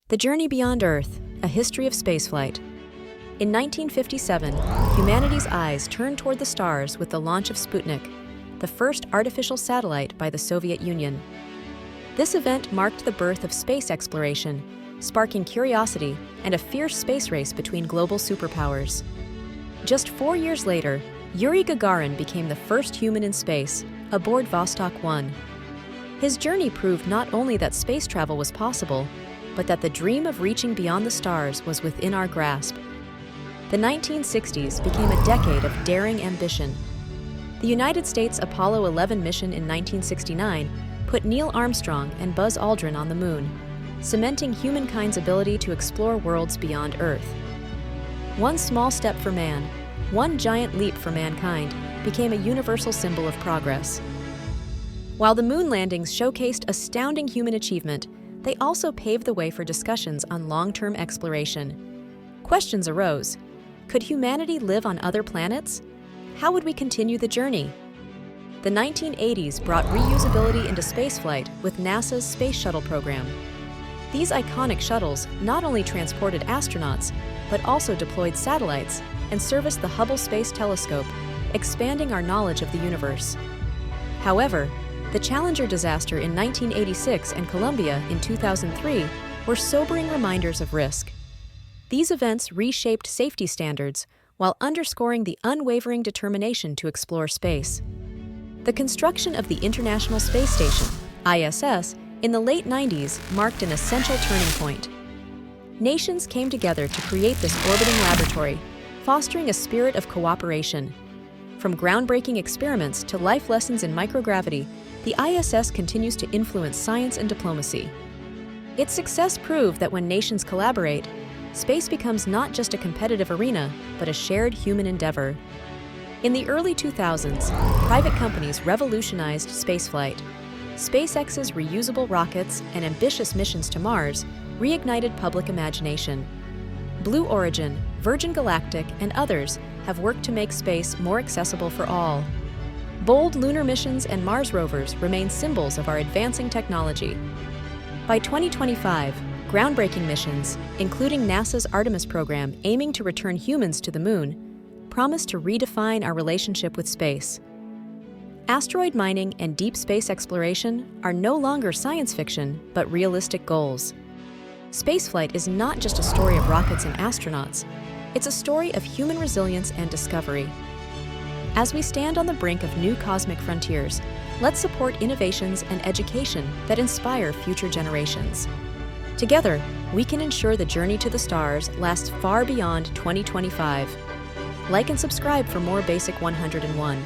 The Journey Beyond Earth, A History of Spaceflight. In 1957, humanity's eyes turned toward the stars with the launch of Sputnik, the first artificial satellite by the Soviet Union. This event marked the birth of space exploration, sparking curiosity and a fierce space race between global superpowers. Just 4 years later, Yuri Gagarin became the first human in space, aboard Vostok 1. His journey proved not only that space travel was possible, but that the dream of reaching beyond the stars was within our grasp. The 1960s became a decade of daring ambition. The United States Apollo 11 mission in 1969 put Neil Armstrong and Buzz Aldrin on the moon, cementing humankind's ability to explore worlds beyond Earth. One small step for man, one giant leap for mankind, became a universal symbol of progress. While the moon landings showcased astounding human achievement, they also paved the way for discussions on long-term exploration. Questions arose. Could humanity live on other planets? How would we continue the journey? The 1980s brought reusability into spaceflight with NASA's Space Shuttle program. These iconic shuttles not only transported astronauts, but also deployed satellites and serviced the Hubble Space Telescope, expanding our knowledge of the universe. However, the Challenger disaster in 1986 and Columbia in 2003 were sobering reminders of risk. These events reshaped safety standards while underscoring the unwavering determination to explore space. The construction of the International Space Station, ISS, in the late 90s marked an essential turning point. Nations came together to create this orbiting laboratory, fostering a spirit of cooperation. From groundbreaking experiments to life lessons in microgravity, the ISS continues to influence science and diplomacy. Its success proved that when nations collaborate, space becomes not just a competitive arena, but a shared human endeavor. In the early 2000s, private companies revolutionized spaceflight. SpaceX's reusable rockets and ambitious missions to Mars reignited public imagination. Blue Origin, Virgin Galactic, and others have worked to make space more accessible for all. Bold lunar missions and Mars rovers remain symbols of our advancing technology. By 2025, groundbreaking missions, including NASA's Artemis program aiming to return humans to the moon, promise to redefine our relationship with space. Asteroid mining and deep space exploration are no longer science fiction, but realistic goals. Spaceflight is not just a story of rockets and astronauts, it's a story of human resilience and discovery. As we stand on the brink of new cosmic frontiers, let's support innovations and education that inspire future generations. Together, we can ensure the journey to the stars lasts far beyond 2025. Like and subscribe for more Basic 101.